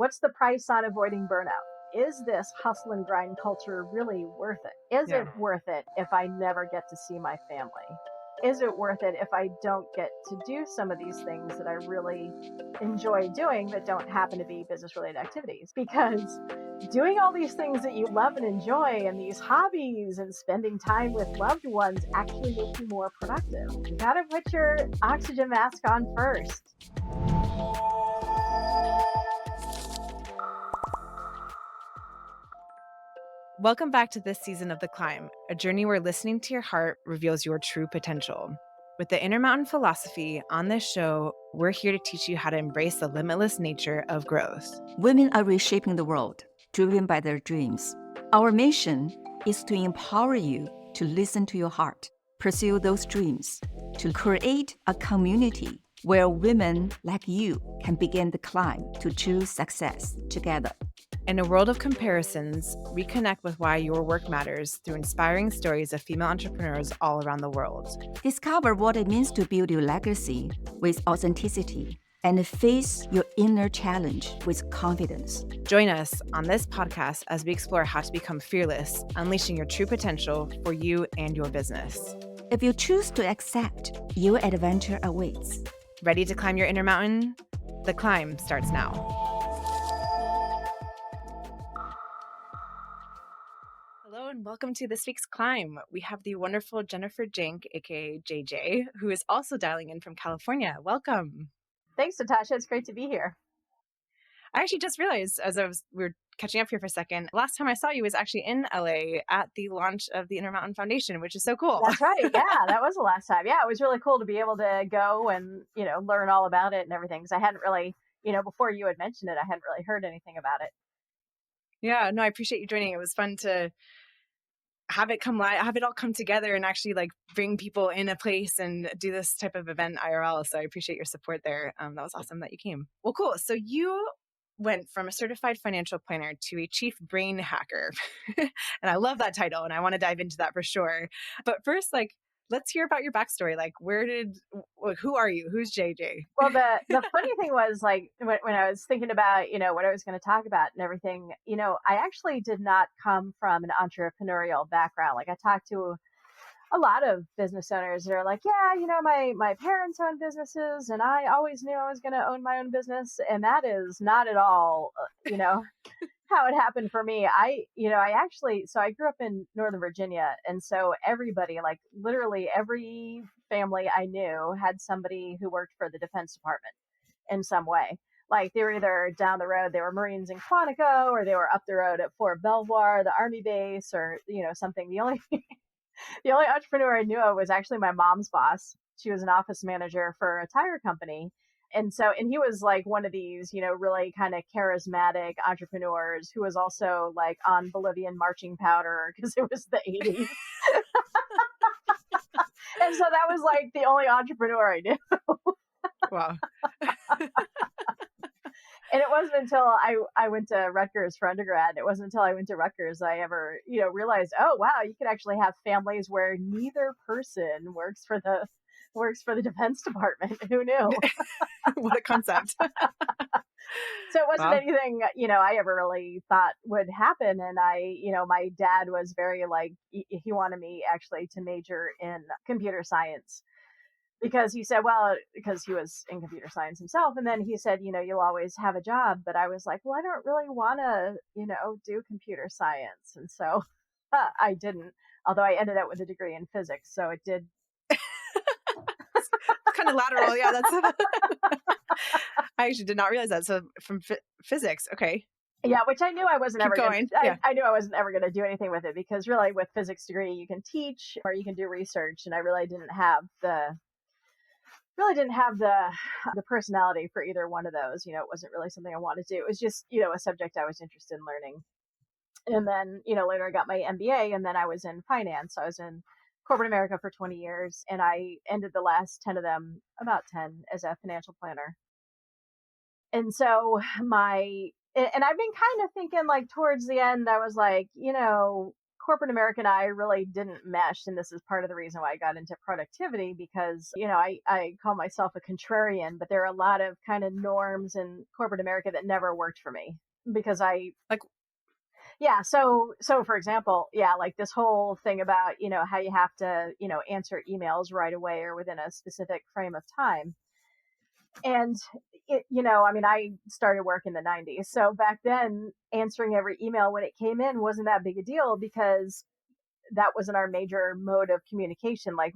what's the price on avoiding burnout? Is this hustle and grind culture really worth it? Is it worth it if I never get to see my family? Is it worth it if I don't get to do some of these things that I really enjoy doing that don't happen to be business related activities? Because doing all these things that you love and enjoy and these hobbies and spending time with loved ones actually make you more productive. You gotta put your oxygen mask on first. Welcome back to this season of The Climb, a journey where listening to your heart reveals your true potential. With the Intermountain philosophy, on this show, we're here to teach you how to embrace the limitless nature of growth. Women are reshaping the world, driven by their dreams. Our mission is to empower you to listen to your heart, pursue those dreams, to create a community where women like you can begin the climb to choose success together. In a world of comparisons, reconnect with why your work matters through inspiring stories of female entrepreneurs all around the world. Discover what it means to build your legacy with authenticity and face your inner challenge with confidence. Join us on this podcast as we explore how to become fearless, unleashing your true potential for you and your business. If you choose to accept, your adventure awaits. Ready to climb your inner mountain? The climb starts now. Hello and welcome to this week's Climb. We have the wonderful Jennifer Jank, aka JJ, who is also dialing in from California. Welcome. Thanks, Natasha. It's great to be here. I actually just realized as we were catching up here for a second, last time I saw you was actually in LA at the launch of the Intermountain Foundation, which is so cool. That's right. Yeah, that was the last time. Yeah, it was really cool to be able to go and, learn all about it and everything. Because I hadn't really, before you had mentioned it, I hadn't really heard anything about it. Yeah, no, I appreciate you joining. It was fun to have it come live, have it all come together and actually like bring people in a place and do this type of event IRL. So I appreciate your support there. That was awesome that you came. Well, cool. So you went from a certified financial planner to a chief brain hacker. And I love that title and I want to dive into that for sure. But first, let's hear about your backstory. Who are you? Who's JJ? Well, the funny thing was when I was thinking about, what I was going to talk about and everything, I actually did not come from an entrepreneurial background. Like I talked to a lot of business owners that are like, yeah, my parents own businesses and I always knew I was going to own my own business. And that is not at all, how it happened for me. I grew up in Northern Virginia. And so everybody, like literally every family I knew had somebody who worked for the Defense Department in some way. Like they were either down the road, they were Marines in Quantico, or they were up the road at Fort Belvoir, the Army base, or, something. The only entrepreneur I knew of was actually my mom's boss. She was an office manager for a tire company. And he was like one of these, really kind of charismatic entrepreneurs who was also like on Bolivian marching powder because it was the 80s. And so that was like the only entrepreneur I knew. Wow. And it wasn't until I went to Rutgers for undergrad, it wasn't until I went to Rutgers I ever, realized, oh, wow, you could actually have families where neither person works for the Defense Department. Who knew? What a concept. So it wasn't anything, I ever really thought would happen. And my dad was very he wanted me actually to major in computer science. Because he said, because he was in computer science himself. And then he said, you'll always have a job. But I was like, well, I don't really want to, do computer science. And so I didn't, although I ended up with a degree in physics. So it did. Kind of lateral. Yeah, that's. I actually did not realize that. So from physics. Okay. Yeah, which I knew I wasn't Keep ever going. I knew I wasn't ever going to do anything with it because really with physics degree, you can teach or you can do research. And I really didn't have the personality for either one of those. It wasn't really something I wanted to do. It was just, a subject I was interested in learning. And then, later I got my MBA and then I was in finance. I was in corporate America for 20 years and I ended the last 10 of them, about 10, as a financial planner. And so and I've been kind of thinking towards the end, I was like, corporate America and I really didn't mesh. And this is part of the reason why I got into productivity because, I call myself a contrarian, but there are a lot of kind of norms in corporate America that never worked for me because like, yeah. So for example, yeah, like this whole thing about, how you have to, answer emails right away or within a specific frame of time. And I started work in the 90s. So back then, answering every email when it came in wasn't that big a deal because that wasn't our major mode of communication. Like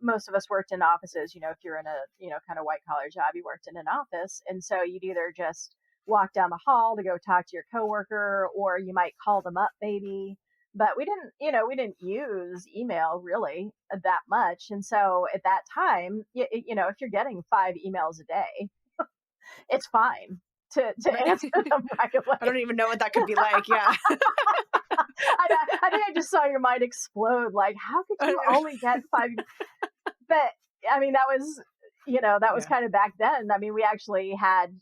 most of us worked in offices, if you're in a, kind of white collar job, you worked in an office. And so you'd either just walk down the hall to go talk to your coworker, or you might call them up maybe. But we didn't use email really that much. And so at that time, if you're getting 5 emails a day, it's fine to answer them right away. I don't even know what that could be like. Yeah. I think I just saw your mind explode. Like, how could you only get 5? But I mean, that was kind of back then. I mean, we actually had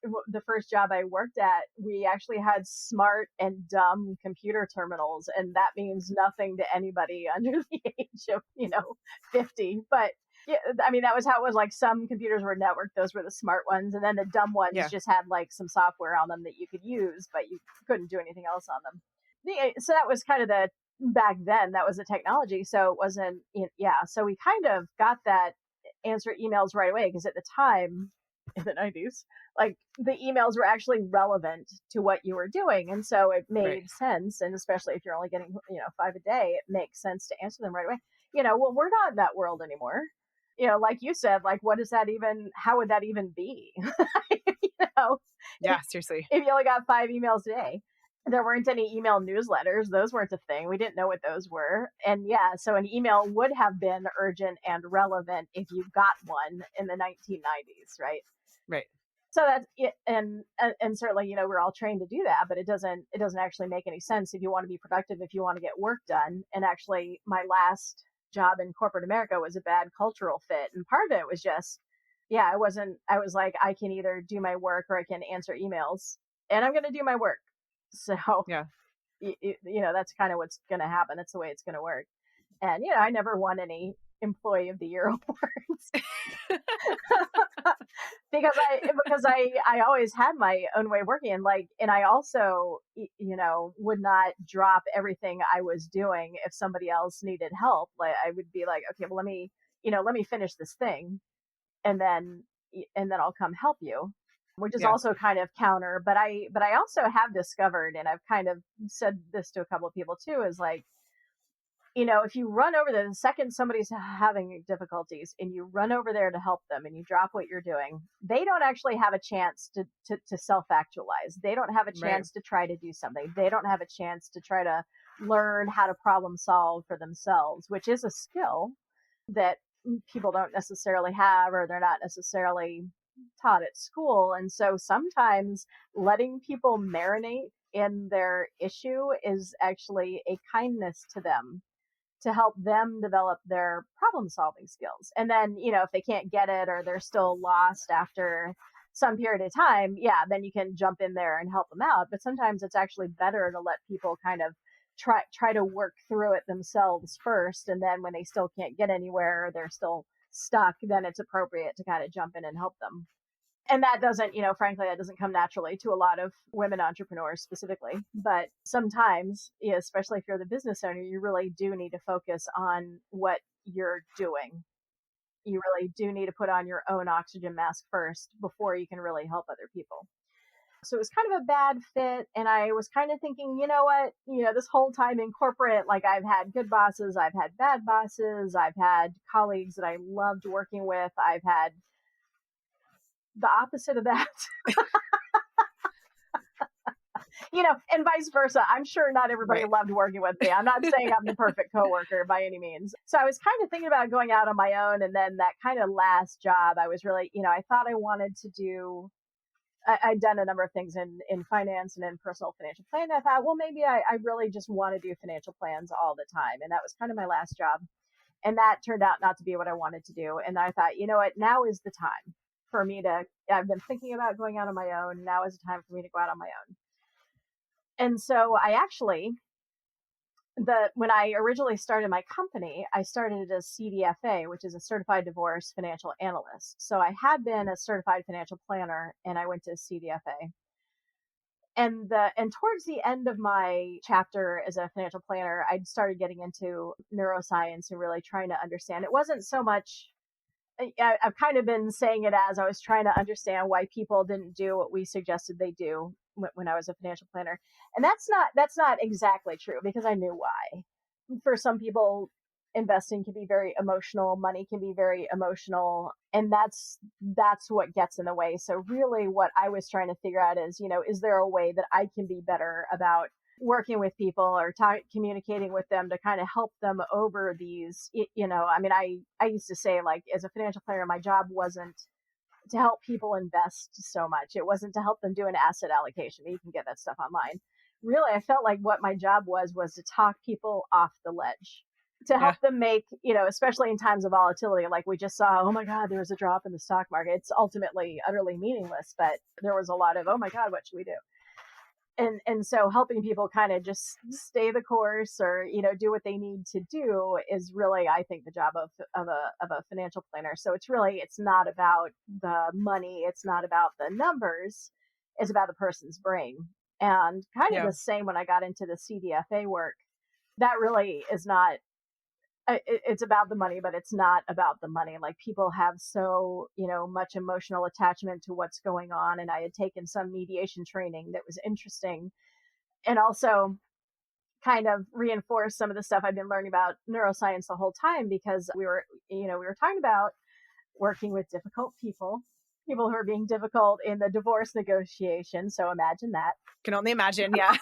the first job I worked at, we actually had smart and dumb computer terminals. And that means nothing to anybody under the age of, 50. But yeah, I mean, that was how it was. Like, some computers were networked. Those were the smart ones. And then the dumb ones just had like some software on them that you could use, but you couldn't do anything else on them. So that was kind of back then, that was the technology. So it wasn't, so we kind of got that answer emails right away because at the time in the 90s, like the emails were actually relevant to what you were doing. And so it made sense. And especially if you're only getting, 5 a day, it makes sense to answer them right away. Well, we're not in that world anymore. Like you said, like, how would that even be? Yeah, seriously. If you only got 5 emails a day. There weren't any email newsletters. Those weren't a thing. We didn't know what those were. And so an email would have been urgent and relevant if you got one in the 1990s, right? Right. So that's it. And certainly, we're all trained to do that, but it doesn't actually make any sense if you want to be productive, if you want to get work done. And actually, my last job in corporate America was a bad cultural fit. And part of it was just, I was like, I can either do my work or I can answer emails, and I'm going to do my work. So, that's kind of what's going to happen. That's the way it's going to work. And, I never won any Employee of the Year awards because I always had my own way of working. And I also, would not drop everything I was doing if somebody else needed help. Like, I would be like, okay, well, let me finish this thing and then I'll come help you. Which is also kind of counter, but I also have discovered, and I've kind of said this to a couple of people too, is like, if you run over there, the second somebody's having difficulties and you run over there to help them and you drop what you're doing, they don't actually have a chance to self-actualize. They don't have a chance to try to do something. They don't have a chance to try to learn how to problem solve for themselves, which is a skill that people don't necessarily have, or they're not necessarily taught at school. And so sometimes letting people marinate in their issue is actually a kindness to them to help them develop their problem solving skills. And then, if they can't get it or they're still lost after some period of time, then you can jump in there and help them out. But sometimes it's actually better to let people kind of try to work through it themselves first. And then when they still can't get anywhere, or they're still stuck, then it's appropriate to kind of jump in and help them. And that doesn't, frankly, that doesn't come naturally to a lot of women entrepreneurs specifically. But sometimes, especially if you're the business owner, you really do need to focus on what you're doing. You really do need to put on your own oxygen mask first before you can really help other people. So it was kind of a bad fit. And I was kind of thinking, you know what, this whole time in corporate, like, I've had good bosses, I've had bad bosses, I've had colleagues that I loved working with, I've had the opposite of that. And vice versa. I'm sure not everybody loved working with me. I'm not saying I'm the perfect coworker by any means. So I was kind of thinking about going out on my own. And then that kind of last job, I was really, I thought I wanted to do, I'd done a number of things in finance and in personal financial planning. I thought, well, maybe I really just want to do financial plans all the time. And that was kind of my last job. And that turned out not to be what I wanted to do. And I thought, you know what, now is the time for me I've been thinking about going out on my own. Now is the time for me to go out on my own. And so I actually when I originally started my company, I started as CDFA, which is a certified divorce financial analyst. So I had been a certified financial planner, and I went to CDFA. And towards the end of my chapter as a financial planner, I started getting into neuroscience and really trying to understand. It wasn't so much, I've kind of been saying it as I was trying to understand why people didn't do what we suggested they do when I was a financial planner. And that's not exactly true, because I knew why. For some people, investing can be very emotional, money can be very emotional, and that's what gets in the way. So really what I was trying to figure out is, is there a way that I can be better about working with people or communicating with them to kind of help them over these, I mean, I used to say, like, as a financial planner, my job wasn't to help people invest so much. It wasn't to help them do an asset allocation. You can get that stuff online. Really, I felt like what my job was to talk people off the ledge, to help them make, especially in times of volatility, like we just saw, oh my God, there was a drop in the stock market. It's ultimately utterly meaningless, but there was a lot of, oh my God, what should we do? And so helping people kind of just stay the course, or, do what they need to do, is really, I think, the job of a financial planner. So it's not about the money. It's not about the numbers. It's about the person's brain. And kind of the same when I got into the CDFA work. That really is not, it's about the money, but it's not about the money. Like, people have so, much emotional attachment to what's going on. And I had taken some mediation training that was interesting, and also kind of reinforced some of the stuff I've been learning about neuroscience the whole time, because we were talking about working with difficult people who are being difficult in the divorce negotiation. So imagine that. Can only imagine. Yeah.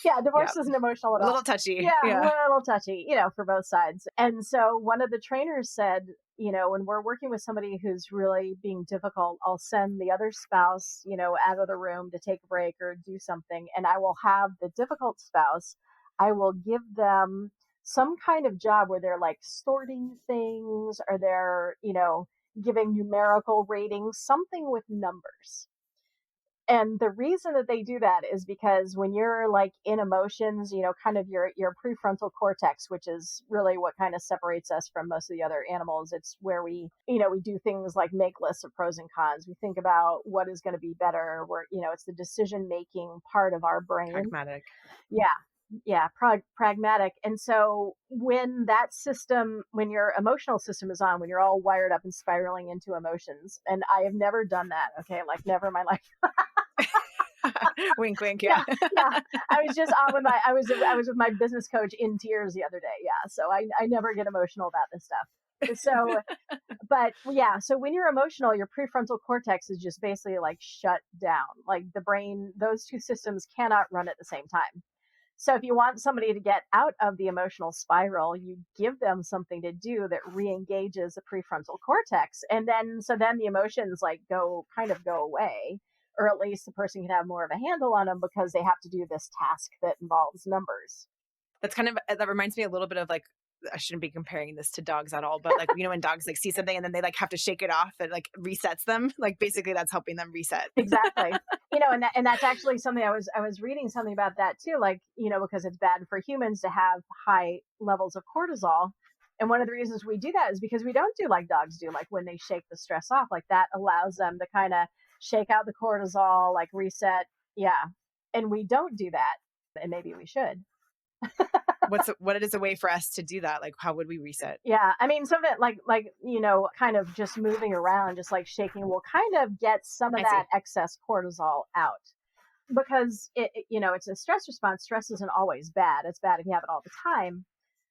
Yeah, divorce isn't emotional at all. A little touchy. Yeah, a little touchy, for both sides. And so one of the trainers said, when we're working with somebody who's really being difficult, I'll send the other spouse, out of the room to take a break or do something. And I will have the difficult spouse, I will give them some kind of job where they're like sorting things, or they're, giving numerical ratings, something with numbers. And the reason that they do that is because when you're like in emotions, kind of your prefrontal cortex, which is really what kind of separates us from most of the other animals. It's where we do things like make lists of pros and cons. We think about what is going to be better. It's the decision-making part of our brain. Pragmatic. Yeah, pragmatic. And so when your emotional system is on, when you're all wired up and spiraling into emotions, and I have never done that, okay, like never in my life. Wink, wink. Yeah. I was just on with I was with my business coach in tears the other day. Yeah. So I never get emotional about this stuff. So, but yeah, so when you're emotional, your prefrontal cortex is just basically like shut down. Like the brain, those two systems cannot run at the same time. So if you want somebody to get out of the emotional spiral, you give them something to do that re-engages the prefrontal cortex. And then the emotions like go away, or at least the person can have more of a handle on them, because they have to do this task that involves numbers. That reminds me a little bit of like, I shouldn't be comparing this to dogs at all, but like, when dogs like see something and then they like have to shake it off, and like resets them. Like basically that's helping them reset. Exactly. And that's actually something I was reading something about that too. Like, because it's bad for humans to have high levels of cortisol. And one of the reasons we do that is because we don't do like dogs do, like when they shake the stress off, like that allows them to kind of shake out the cortisol, like reset. Yeah. And we don't do that. And maybe we should. What is a way for us to do that? Like, how would we reset? Yeah. I mean, some of it, like, kind of just moving around, just like shaking, will kind of get some of that excess cortisol out, because it's a stress response. Stress isn't always bad. It's bad if you have it all the time.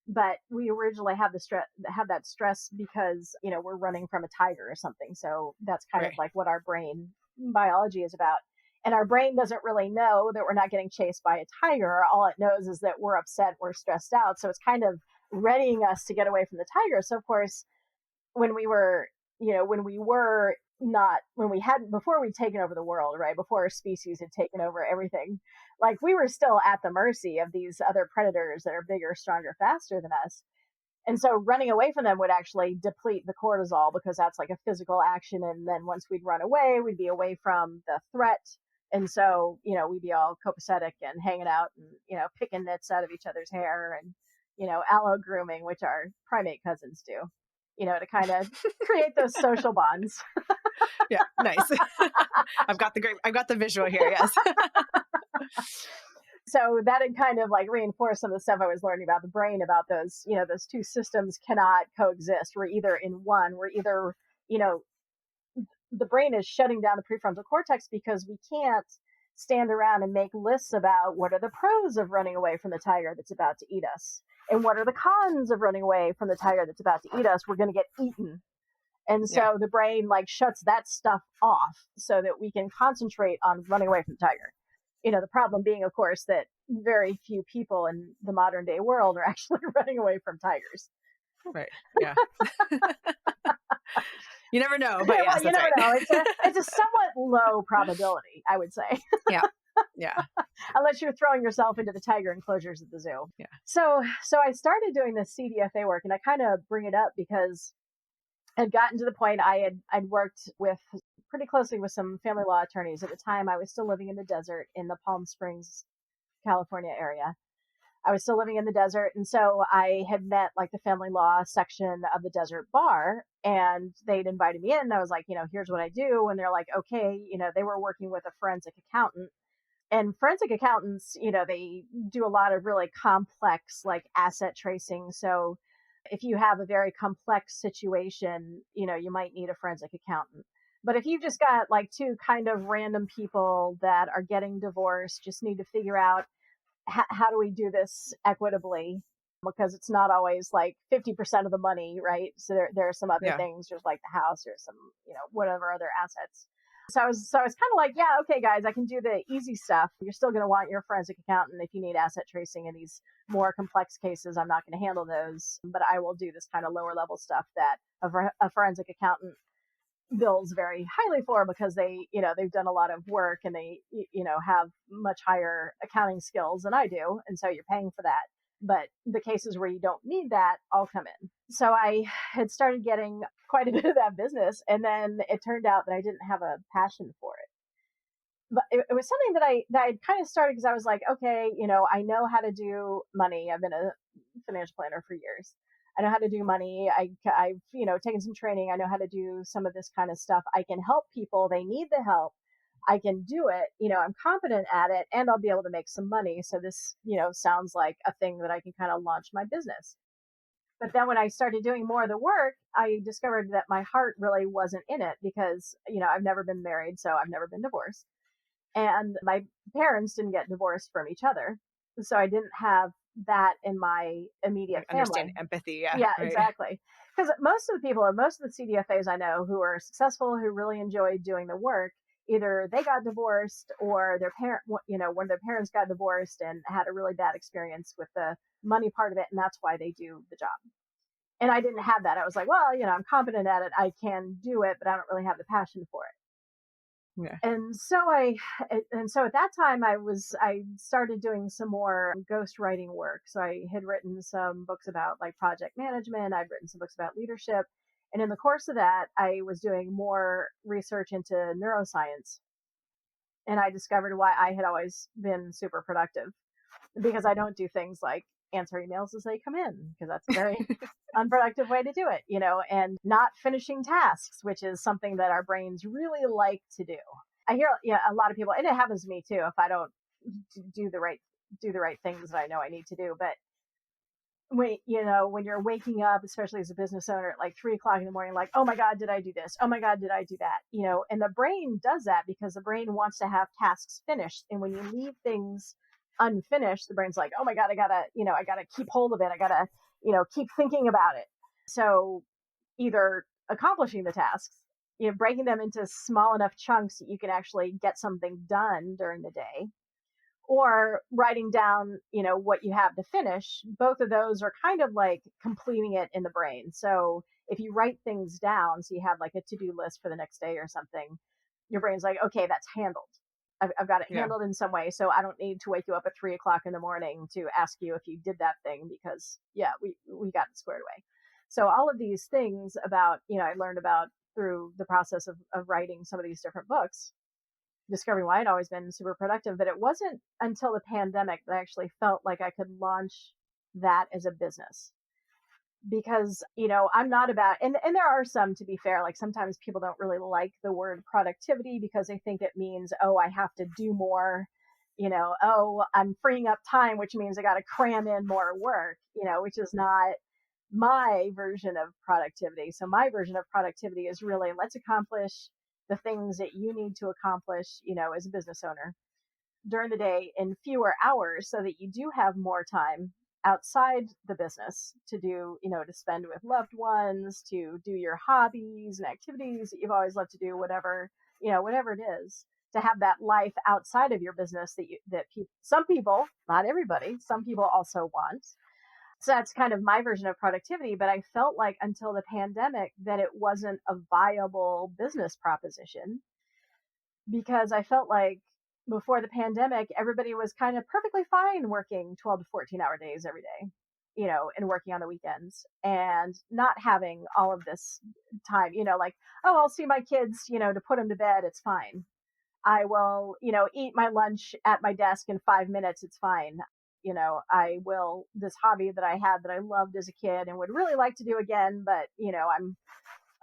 But we originally have that stress because, we're running from a tiger or something. So that's kind of like what our brain biology is about. And our brain doesn't really know that we're not getting chased by a tiger. All it knows is that we're upset, we're stressed out. So it's kind of readying us to get away from the tiger. So of course, before we'd taken over the world, right? Before our species had taken over everything, like we were still at the mercy of these other predators that are bigger, stronger, faster than us. And so running away from them would actually deplete the cortisol, because that's like a physical action. And then once we'd run away, we'd be away from the threat. And so, we'd be all copacetic and hanging out and, picking nits out of each other's hair and, allo grooming, which our primate cousins do, to kind of create those social bonds. Yeah, nice. I've got the visual here. Yes. So that had kind of like reinforced some of the stuff I was learning about the brain, about those, those two systems cannot coexist. We're either in one, the brain is shutting down the prefrontal cortex because we can't stand around and make lists about what are the pros of running away from the tiger that's about to eat us and what are the cons of running away from the tiger that's about to eat us. We're going to get eaten. And so the brain like shuts that stuff off so that we can concentrate on running away from the tiger. The problem being, of course, that very few people in the modern day world are actually running away from tigers. Right. Yeah. You never know, but yeah, yes, you never right. know. It's a somewhat low probability, I would say. Yeah. Yeah. Unless you're throwing yourself into the tiger enclosures at the zoo. Yeah. So I started doing this CDFA work, and I kind of bring it up because I'd gotten to the point I'd worked with pretty closely with some family law attorneys. At the time, I was still living in the desert in the Palm Springs, California area. I was still living in the desert. And so I had met like the family law section of the desert bar, and they'd invited me in. And I was like, here's what I do. And they're like, okay, they were working with a forensic accountant. And forensic accountants, they do a lot of really complex like asset tracing. So if you have a very complex situation, you might need a forensic accountant. But if you've just got like two kind of random people that are getting divorced, just need to figure out how do we do this equitably? Because it's not always like 50% of the money, right? So there are some other things, there's like the house or some, whatever other assets. So I was kind of like, yeah, okay, guys, I can do the easy stuff. You're still going to want your forensic accountant if you need asset tracing in these more complex cases. I'm not going to handle those, but I will do this kind of lower level stuff that a forensic accountant bills very highly for because they've done a lot of work and they, have much higher accounting skills than I do. And so you're paying for that. But the cases where you don't need that all come in. So I had started getting quite a bit of that business. And then it turned out that I didn't have a passion for it. But it was something that I kind of started because I was like, okay, I know how to do money. I've been a financial planner for years. I know how to do money. I've taken some training. I know how to do some of this kind of stuff. I can help people. They need the help. I can do it. I'm competent at it, and I'll be able to make some money. So this, sounds like a thing that I can kind of launch my business. But then when I started doing more of the work, I discovered that my heart really wasn't in it because, I've never been married, so I've never been divorced. And my parents didn't get divorced from each other. So I didn't have that in my immediate family. Understand empathy. Yeah. Yeah, right. Exactly. Because most of the people and most of the CDFAs I know who are successful, who really enjoyed doing the work, either they got divorced or their one of their parents got divorced and had a really bad experience with the money part of it. And that's why they do the job. And I didn't have that. I was like, well, I'm competent at it. I can do it, but I don't really have the passion for it. Yeah. And so at that time I started doing some more ghostwriting work. So I had written some books about like project management. I'd written some books about leadership. And in the course of that, I was doing more research into neuroscience. And I discovered why I had always been super productive, because I don't do things like answer emails as they come in, because that's a very unproductive way to do it, and not finishing tasks, which is something that our brains really like to do. I hear a lot of people, and it happens to me too, if I don't do the right things that I know I need to do. But when you're waking up, especially as a business owner at like 3:00 in the morning, like, oh my God, did I do this? Oh my God, did I do that? And the brain does that because the brain wants to have tasks finished. And when you leave things unfinished, the brain's like, oh my God, I gotta keep hold of it. I gotta, keep thinking about it. So either accomplishing the tasks, breaking them into small enough chunks that you can actually get something done during the day, or writing down, what you have to finish. Both of those are kind of like completing it in the brain. So if you write things down, so you have like a to-do list for the next day or something, your brain's like, okay, that's handled. I've got it handled in some way. So I don't need to wake you up at 3:00 in the morning to ask you if you did that thing, because we got it squared away. So all of these things about, I learned about through the process of writing some of these different books. discovering why I'd always been super productive. But it wasn't until the pandemic that I actually felt like I could launch that as a business. Because, I'm not about, and there are some, to be fair, like sometimes people don't really like the word productivity because they think it means, oh, I have to do more, oh, I'm freeing up time, which means I got to cram in more work, which is not my version of productivity. So my version of productivity is really, let's accomplish the things that you need to accomplish, as a business owner during the day in fewer hours so that you do have more time outside the business to do, to spend with loved ones, to do your hobbies and activities that you've always loved to do, whatever it is, to have that life outside of your business some people, not everybody, some people also want. So that's kind of my version of productivity. But I felt like until the pandemic that it wasn't a viable business proposition, because I felt like before the pandemic, everybody was kind of perfectly fine working 12 to 14-hour days every day, and working on the weekends and not having all of this time, like, oh, I'll see my kids, to put them to bed. It's fine. I will, eat my lunch at my desk in 5 minutes. It's fine. I will, this hobby that I had that I loved as a kid and would really like to do again, but,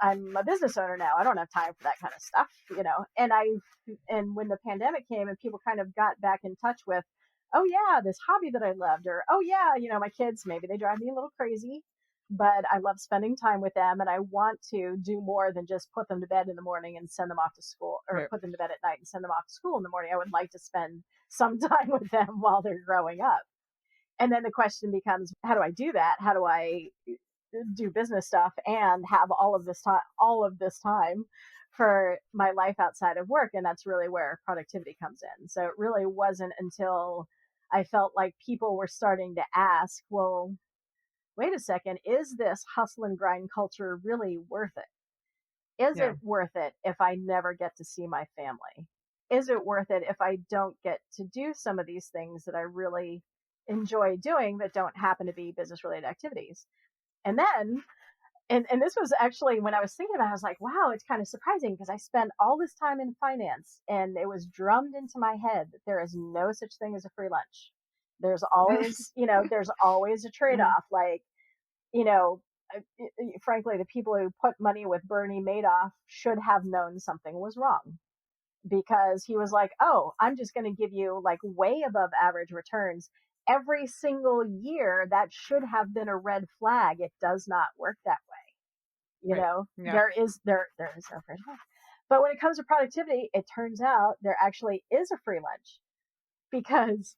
I'm a business owner now. I don't have time for that kind of stuff, and when the pandemic came and people kind of got back in touch with, oh yeah, this hobby that I loved, or, oh yeah, my kids, maybe they drive me a little crazy, but I love spending time with them. And I want to do more than just put them to bed in the morning and send them off to school, or Right. put them to bed at night and send them off to school in the morning. I would like to spend some time with them while they're growing up. And then the question becomes, how do I do that? How do I do business stuff and have all of this time for my life outside of work? And that's really where productivity comes in. So it really wasn't until I felt like people were starting to ask, well, wait a second, is this hustle and grind culture really worth it? Is it worth it if I never get to see my family? Is it worth it if I don't get to do some of these things that I really enjoy doing that don't happen to be business related activities? And then, and this was actually when I was thinking about it, I was like, wow, it's kind of surprising because I spent all this time in finance and it was drummed into my head that there is no such thing as a free lunch. There's always, there's always a trade-off. Like, frankly, the people who put money with Bernie Madoff should have known something was wrong, because he was like, oh, I'm just going to give you like way above average returns every single year. That should have been a red flag. It does not work that way. There is no free lunch. But when it comes to productivity, it turns out there actually is a free lunch, because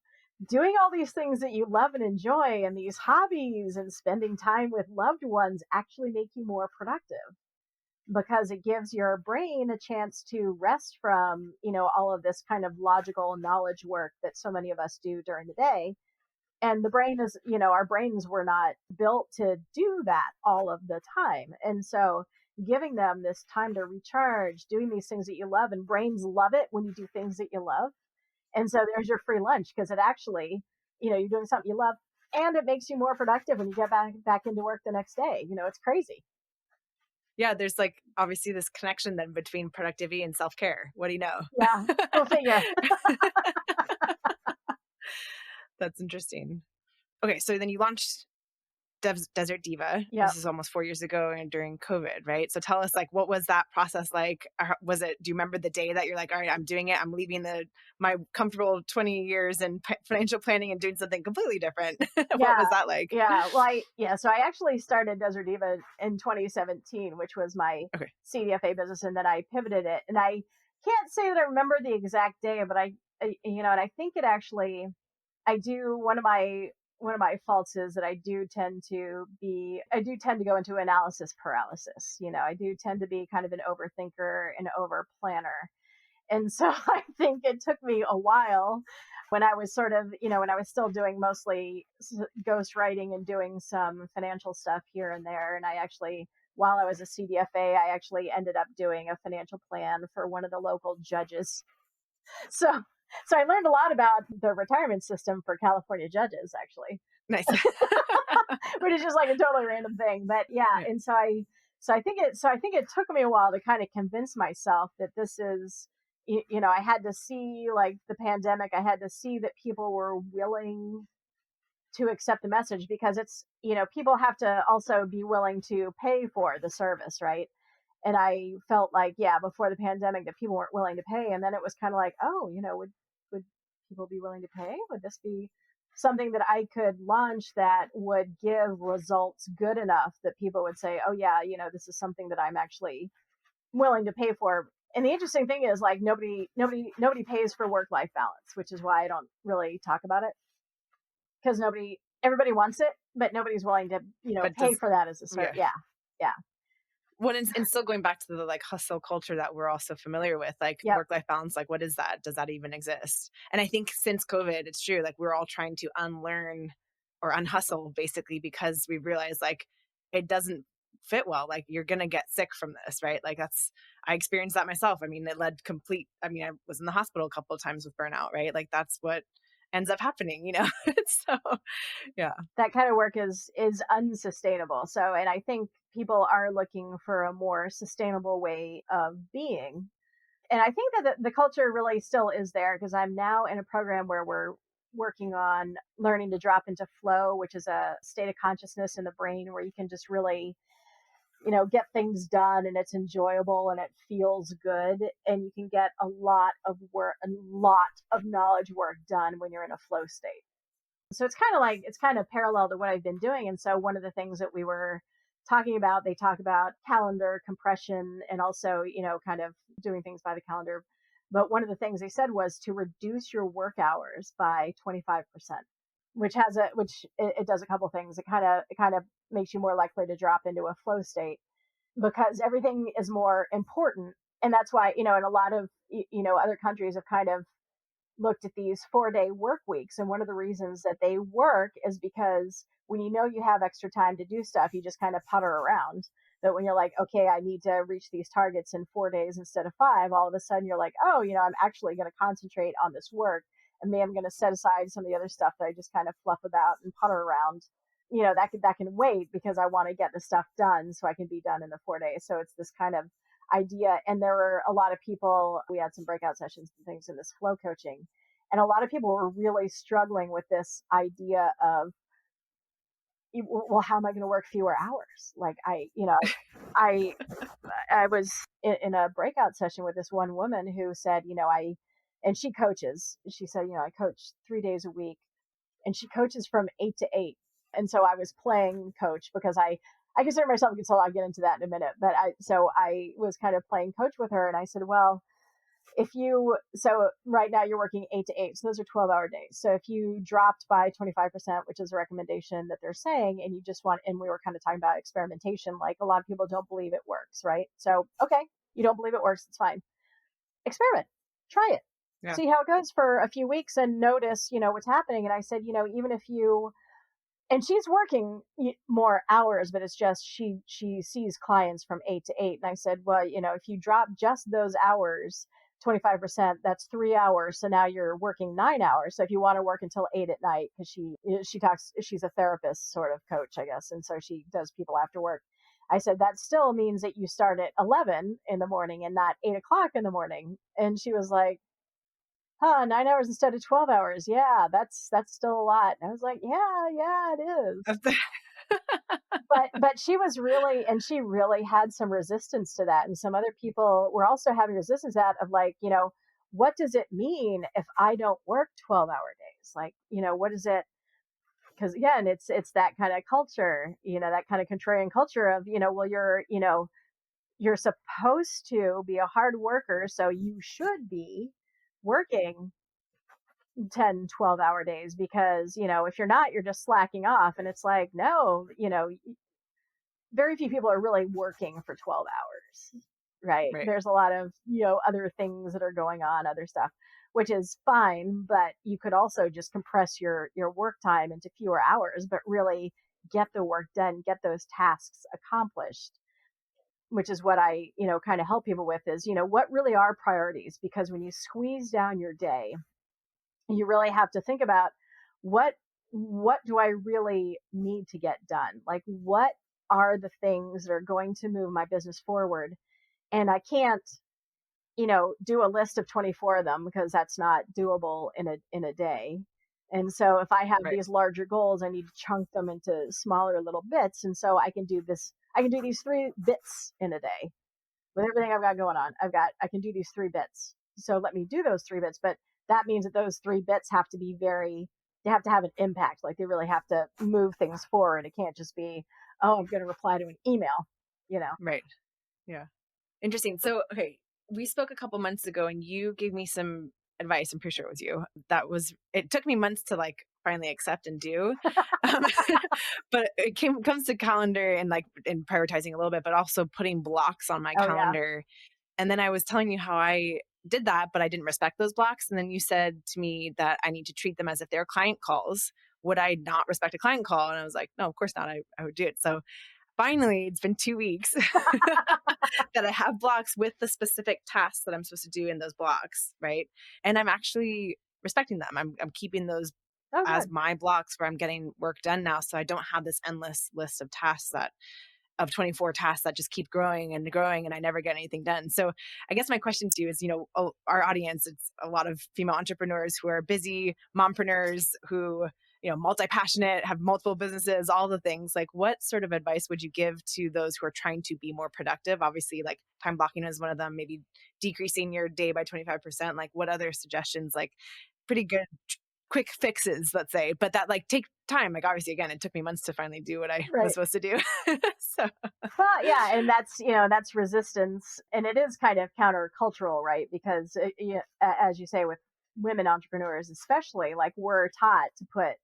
doing all these things that you love and enjoy and these hobbies and spending time with loved ones actually make you more productive, because it gives your brain a chance to rest from, all of this kind of logical knowledge work that so many of us do during the day. And the brain is, our brains were not built to do that all of the time. And so giving them this time to recharge, doing these things that you love, and brains love it when you do things that you love. And so there's your free lunch, because it actually, you're doing something you love and it makes you more productive when you get back into work the next day. It's crazy. Yeah, there's like obviously this connection then between productivity and self-care. What do you know? Yeah, go figure. That's interesting. Okay, so then you launched Desert Diva. Yep. This is almost 4 years ago and during COVID, right? So tell us, like, what was that process like? Was it, do you remember the day that you're like, all right, I'm doing it. I'm leaving my comfortable 20 years in financial planning and doing something completely different. What was that like? Yeah. Well, so I actually started Desert Diva in 2017, which was my CDFA business. And then I pivoted it. And I can't say that I remember the exact day, but and I think it actually, one of my faults is that I do tend to go into analysis paralysis. I do tend to be kind of an overthinker and over planner. And so I think it took me a while when I was sort of, when I was still doing mostly ghostwriting and doing some financial stuff here and there. And I actually, while I was a CDFA, I actually ended up doing a financial plan for one of the local judges. So I learned a lot about the retirement system for California judges, actually. Nice. Which is just like a totally random thing. But yeah. And so I think it took me a while to kind of convince myself that this is, I had to see, like, the pandemic, I had to see that people were willing to accept the message, because it's, people have to also be willing to pay for the service, right? And I felt like, yeah, before the pandemic, that people weren't willing to pay. And then it was kind of like, oh, would people be willing to pay? Would this be something that I could launch that would give results good enough that people would say, oh yeah, this is something that I'm actually willing to pay for. And the interesting thing is, like, nobody pays for work-life balance, which is why I don't really talk about it, because everybody wants it, but nobody's willing to, pay for that as a service. Yeah. Well, and still going back to the like hustle culture that we're also familiar with, like work-life balance, like what is that? Does that even exist? And I think since COVID, it's true, like we're all trying to unlearn or unhustle basically, because we realize like it doesn't fit well. Like you're going to get sick from this, right? Like I experienced that myself. I mean, I was in the hospital a couple of times with burnout, right? Like that's what ends up happening, So yeah. That kind of work is unsustainable. So, and I think people are looking for a more sustainable way of being. And I think that the culture really still is there, because I'm now in a program where we're working on learning to drop into flow, which is a state of consciousness in the brain where you can just really, get things done, and it's enjoyable and it feels good, and you can get a lot of knowledge work done when you're in a flow state. So it's kind of parallel to what I've been doing. And so one of the things that we were talking about, they talk about calendar compression and also, kind of doing things by the calendar. But one of the things they said was to reduce your work hours by 25%, which it does a couple things. It kind of makes you more likely to drop into a flow state, because everything is more important. And that's why, in a lot of, other countries have kind of looked at these 4-day work weeks. And one of the reasons that they work is because when you have extra time to do stuff, you just kind of putter around. But when you're like, okay, I need to reach these targets in 4 days instead of 5, all of a sudden you're like, oh, I'm actually going to concentrate on this work. And maybe I'm going to set aside some of the other stuff that I just kind of fluff about and putter around. That can wait, because I want to get the stuff done so I can be done in the 4 days. So it's this kind of idea. And there were a lot of people, we had some breakout sessions and things in this flow coaching, and a lot of people were really struggling with this idea of, well, how am I going to work fewer hours? Like I was in a breakout session with this one woman who said, and she coaches, she said, I coach 3 days a week, and she coaches from 8 to 8. And so I was playing coach, because I consider myself a consultant. I'll get into that in a minute. But I was kind of playing coach with her, and I said, well, so right now you're working 8 to 8. So those are 12-hour days. So if you dropped by 25%, which is a recommendation that they're saying, and you just and we were kind of talking about experimentation, like a lot of people don't believe it works, right? So, okay, you don't believe it works. It's fine. Experiment, try it, see how it goes for a few weeks and notice, what's happening. And I said, even if and she's working more hours, but it's just she sees clients from 8 to 8. And I said, well, if you drop just those hours, 25%, that's 3 hours. So now you're working 9 hours. So if you want to work until 8 at night, because she's a therapist sort of coach, I guess. And so she does people after work. I said, that still means that you start at 11 in the morning and not 8 o'clock in the morning. And she was like, 9 hours instead of 12 hours. Yeah, that's still a lot. And I was like, yeah, it is. but she really had some resistance to that. And some other people were also having resistance to that, of like, what does it mean if I don't work 12-hour days? Like, what is it? Because again, it's that kind of culture, that kind of contrarian culture of, well, you're supposed to be a hard worker, so you should be working 10, 12-hour days, because, if you're not, you're just slacking off. And it's like, no, very few people are really working for 12 hours, right? There's a lot of, other things that are going on, other stuff, which is fine. But you could also just compress your work time into fewer hours, but really get the work done, get those tasks accomplished, which is what I, kind of help people with is, what really are priorities? Because when you squeeze down your day, you really have to think about what do I really need to get done? Like, what are the things that are going to move my business forward? And I can't do a list of 24 of them, because that's not doable in a day. And so if I have Right. these larger goals, I need to chunk them into smaller little bits. And so I can do these 3 bits in a day with everything I've got going on. I can do these 3 bits. So let me do those 3 bits. But that means that those 3 bits have to be they have to have an impact. Like they really have to move things forward. It can't just be, oh, I'm going to reply to an email. Right. Yeah. Interesting. So, okay, we spoke a couple months ago and you gave me some advice. I'm pretty sure it was you. It took me months to like finally accept and do. Um, but comes to calendar and and prioritizing a little bit, but also putting blocks on my Oh, yeah. calendar. And then I was telling you how I did that, but I didn't respect those blocks. And then you said to me that I need to treat them as if they're client calls. Would I not respect a client call? And I was like, no, of course not. I would do it. So finally, it's been 2 weeks that I have blocks with the specific tasks that I'm supposed to do in those blocks, right? And I'm actually respecting them. I'm keeping those Oh, as good. my blocks where I'm getting work done now. So I don't have this endless list of 24 tasks that just keep growing and growing and I never get anything done. So I guess my question to you is, our audience, it's a lot of female entrepreneurs who are busy mompreneurs who, multi-passionate, have multiple businesses, all the things. Like what sort of advice would you give to those who are trying to be more productive? Obviously, like time blocking is one of them, maybe decreasing your day by 25%. Like what other suggestions, like pretty good quick fixes, let's say, but that like take time. Like obviously, again, it took me months to finally do what I was Right. supposed to do. So Well, yeah, and that's resistance, and it is kind of countercultural, right? Because as you say, with women entrepreneurs, especially, like we're taught to put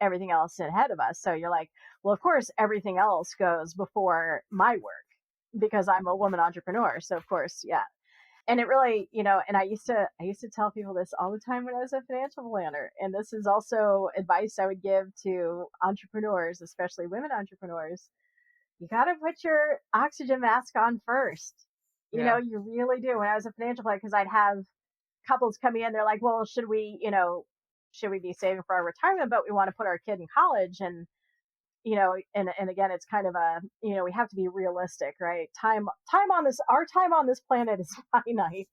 everything else ahead of us. So you're like, well, of course, everything else goes before my work because I'm a woman entrepreneur. So of course, yeah. And it really, and I used to tell people this all the time when I was a financial planner. And this is also advice I would give to entrepreneurs, especially women entrepreneurs. You got to put your oxygen mask on first. yeah, You really do. When I was a financial planner, because I'd have couples coming in, they're like, well, should we be saving for our retirement, but we want to put our kid in college? And, and again, it's kind of we have to be realistic, right? Our time on this planet is finite.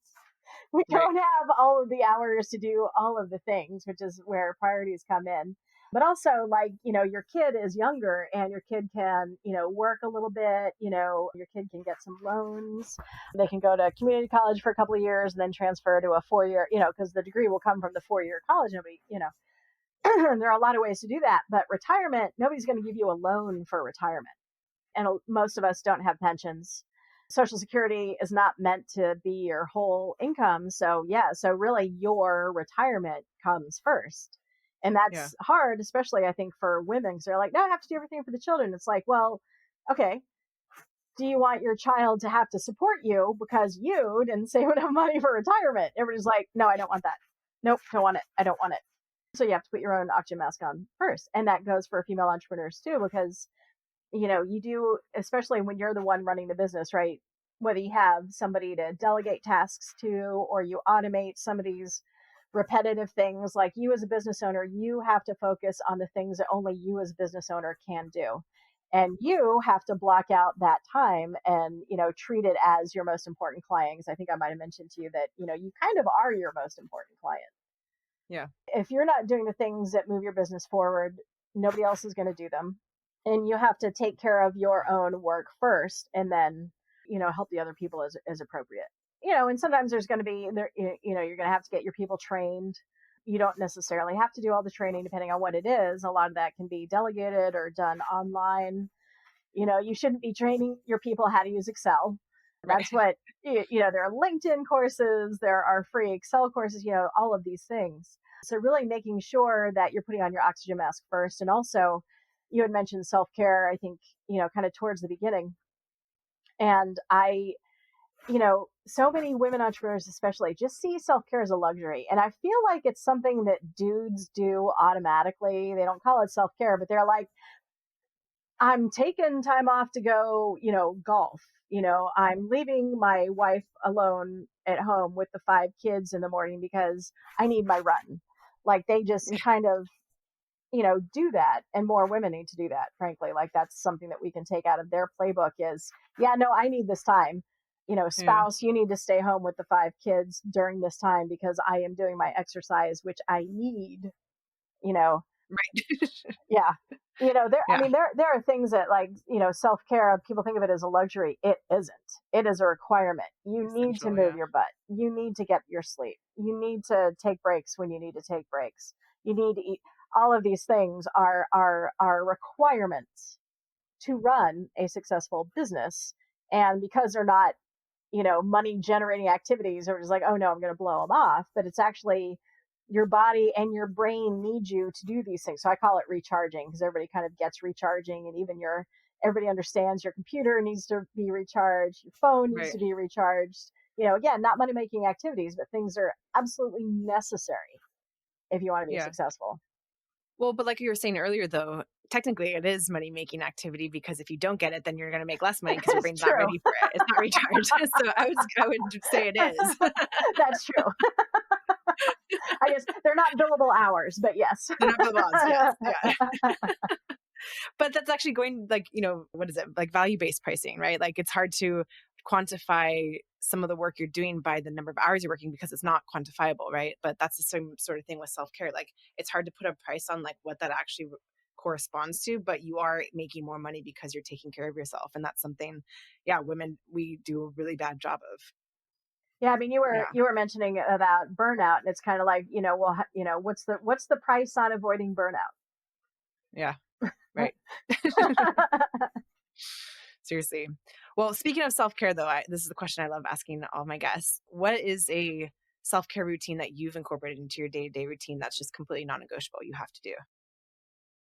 We right. don't have all of the hours to do all of the things, which is where priorities come in. But also, like, your kid is younger and your kid can, work a little bit, your kid can get some loans. They can go to community college for a couple of years and then transfer to a 4-year, because the degree will come from the 4-year college. There are a lot of ways to do that. But retirement, nobody's going to give you a loan for retirement. And most of us don't have pensions. Social Security is not meant to be your whole income. So really your retirement comes first. And Yeah, that's hard, especially I think for women, because they're like, no, I have to do everything for the children. It's like, well, okay, do you want your child to have to support you because you didn't save enough money for retirement? Everybody's like, no, I don't want that. Nope, don't want it. I don't want it. So you have to put your own oxygen mask on first. And that goes for female entrepreneurs too, because you do, especially when you're the one running the business, right? Whether you have somebody to delegate tasks to, or you automate some of these repetitive things, like you as a business owner, you have to focus on the things that only you as a business owner can do. And you have to block out that time and, treat it as your most important client. Because I think I might have mentioned to you that, you kind of are your most important client. yeah, If you're not doing the things that move your business forward, nobody else is going to do them. And you have to take care of your own work first and then, help the other people as appropriate. And sometimes there's going to be, you're going to have to get your people trained. You don't necessarily have to do all the training depending on what it is. A lot of that can be delegated or done online. You shouldn't be training your people how to use Excel. right. That's what, there are LinkedIn courses, there are free Excel courses, all of these things. So really making sure that you're putting on your oxygen mask first. And also, you had mentioned self-care, I think, kind of towards the beginning. And so many women entrepreneurs, especially, just see self-care as a luxury. And I feel like it's something that dudes do automatically. They don't call it self-care, but they're like, I'm taking time off to go, golf. I'm leaving my wife alone at home with the 5 kids in the morning because I need my run. Like they just kind of, do that. And more women need to do that, frankly. Like that's something that we can take out of their playbook is, yeah, no, I need this time. spouse, you need to stay home with the 5 kids during this time because I am doing my exercise, which I need, Right. yeah. There, Yeah. I mean, there are things that self-care, people think of it as a luxury. It isn't. It is a requirement. You need to move your butt. You need to get your sleep. You need to take breaks when you need to take breaks. You need to eat. All of these things are requirements to run a successful business. And because they're not, money generating activities, or just like, oh no, I'm going to blow them off, but it's actually your body and your brain need you to do these things. So I call it recharging because everybody kind of gets recharging, and even everybody understands your computer needs to be recharged, your phone needs to be recharged. Again, not money making activities, but things are absolutely necessary if you want to be successful. Well, but like you were saying earlier, though, technically it is money making activity because if you don't get it, then you're going to make less money because your brain's not ready for it. It's not recharged. So I would say it is. That's true. I guess they're not billable hours, but yes. They're not billable hours, yes. Yeah. But that's actually going what is it? Like value-based pricing, right? Like it's hard to quantify some of the work you're doing by the number of hours you're working because it's not quantifiable, right? But that's the same sort of thing with self-care. Like it's hard to put a price on like what that actually corresponds to, but you are making more money because you're taking care of yourself. And that's something, women, we do a really bad job of. Yeah, I mean, you were mentioning about burnout, and it's kind of like, what's the price on avoiding burnout? Yeah, right. Seriously. Well, speaking of self-care, though, this is the question I love asking all my guests. What is a self-care routine that you've incorporated into your day-to-day routine that's just completely non-negotiable you have to do?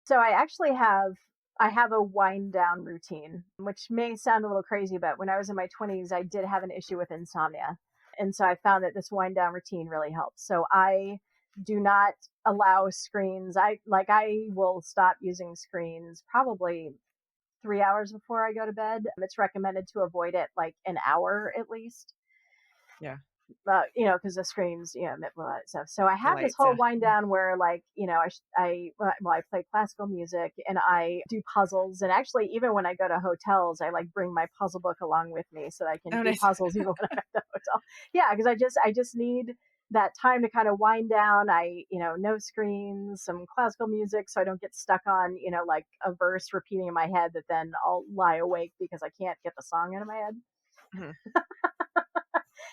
So I actually have a wind down routine, which may sound a little crazy, but when I was in my 20s, I did have an issue with insomnia. And so I found that this wind down routine really helps. So I do not allow screens. I will stop using screens probably 3 hours before I go to bed. It's recommended to avoid it like an hour at least. Yeah. Because the screens, stuff. So I have this whole wind down where, like, I play classical music and I do puzzles. And actually, even when I go to hotels, I like bring my puzzle book along with me so that I can do puzzles even when I'm at the hotel. Yeah, because I just need that time to kind of wind down. No screens, some classical music, so I don't get stuck on, like a verse repeating in my head that then I'll lie awake because I can't get the song out of my head. Mm-hmm.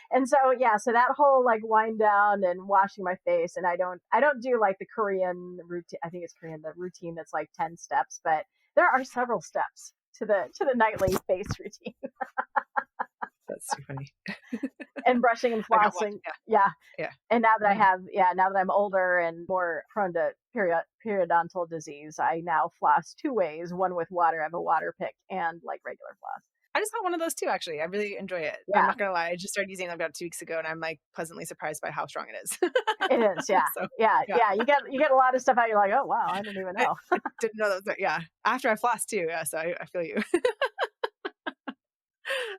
And so, so that whole like wind down and washing my face, and I don't do like the Korean routine. I think it's Korean, the routine that's like 10 steps, but there are several steps to the nightly face routine. That's too funny. And brushing and flossing. Yeah. And now that now that I'm older and more prone to periodontal disease, I now floss 2 ways, one with water. I have a water pick and like regular floss. I just got one of those too, actually. I really enjoy it. Yeah. I'm not going to lie. I just started using it about 2 weeks ago and I'm like pleasantly surprised by how strong it is. It is. Yeah. So, yeah. You get a lot of stuff out. You're like, oh, wow, I didn't even know. I didn't know that was, after I flossed too. Yeah. So I feel you.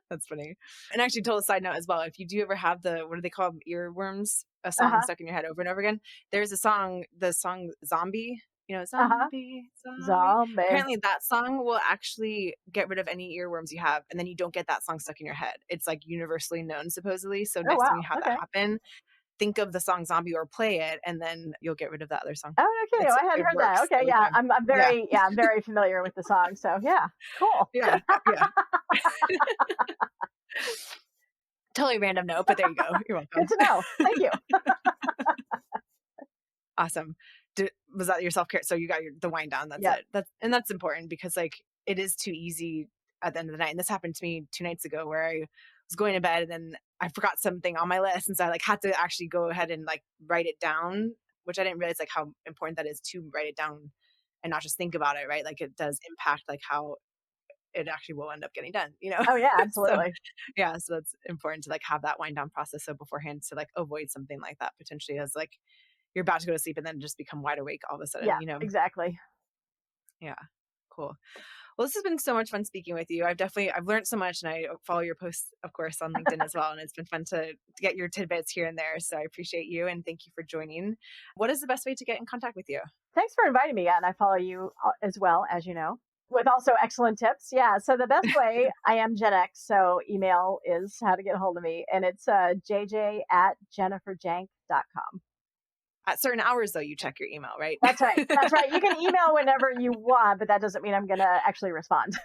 That's funny. And actually, total side note as well. If you do ever have what do they call them? Earworms, a song stuck in your head over and over again. There's the song Zombie. Zombie. Apparently that song will actually get rid of any earworms you have. And then you don't get that song stuck in your head. It's like universally known, supposedly. So next time you have that happen, think of the song Zombie or play it, and then you'll get rid of that other song. Oh, okay. I hadn't heard that. Okay. Yeah. I'm very familiar with the song. So yeah, cool. Yeah. Totally random note, but there you go. You're welcome. Good to know. Thank you. Awesome. Was that your self-care? So you got the wind down. That's it. That's important because like it is too easy at the end of the night. And this happened to me 2 nights ago where I was going to bed and then I forgot something on my list. And so I like had to actually go ahead and like write it down, which I didn't realize like how important that is to write it down and not just think about it, right? Like it does impact like how it actually will end up getting done, Oh yeah, absolutely. So that's important to like have that wind down process. So beforehand to like avoid something like that potentially as like you're about to go to sleep and then just become wide awake all of a sudden, Exactly. Yeah. Cool. Well, this has been so much fun speaking with you. I've learned so much and I follow your posts, of course, on LinkedIn as well. And it's been fun to get your tidbits here and there. So I appreciate you and thank you for joining. What is the best way to get in contact with you? Thanks for inviting me. And I follow you as well, as you know. with also excellent tips. Yeah. So the best way, I am Gen X, so email is how to get a hold of me. And it's jj@jenniferjank.com. At certain hours, though, you check your email, right? That's right. That's right. You can email whenever you want, but that doesn't mean I'm going to actually respond.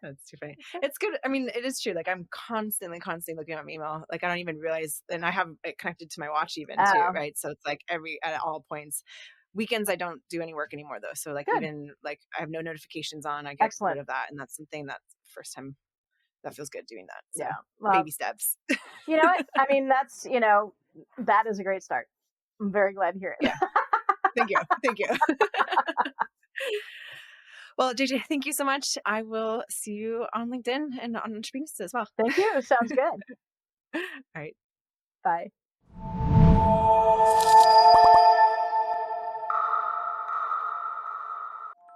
That's too funny. It's good. I mean, it is true. Like I'm constantly looking at my email. Like I don't even realize, and I have it connected to my watch even too, right? So it's like at all points. Weekends, I don't do any work anymore though. So like even like I have no notifications on. I get rid of that, and that's something that's the first time that feels good doing that. So baby steps. You know what? I mean, that's that is a great start. I'm very glad to hear it. Yeah. Thank you. Well, JJ, thank you so much. I will see you on LinkedIn and on Entrepreneurs as well. Thank you. Sounds good. All right. Bye.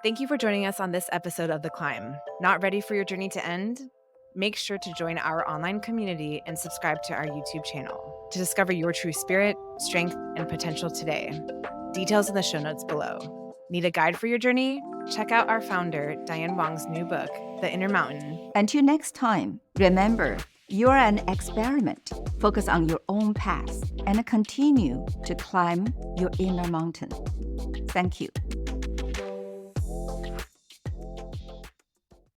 Thank you for joining us on this episode of The Climb. Not ready for your journey to end? Make sure to join our online community and subscribe to our YouTube channel to discover your true spirit, strength, and potential today. Details in the show notes below. Need a guide for your journey? Check out our founder, Diane Wong's new book, The Inner Mountain. Until next time, remember, you are an experiment. Focus on your own path and continue to climb your inner mountain. Thank you.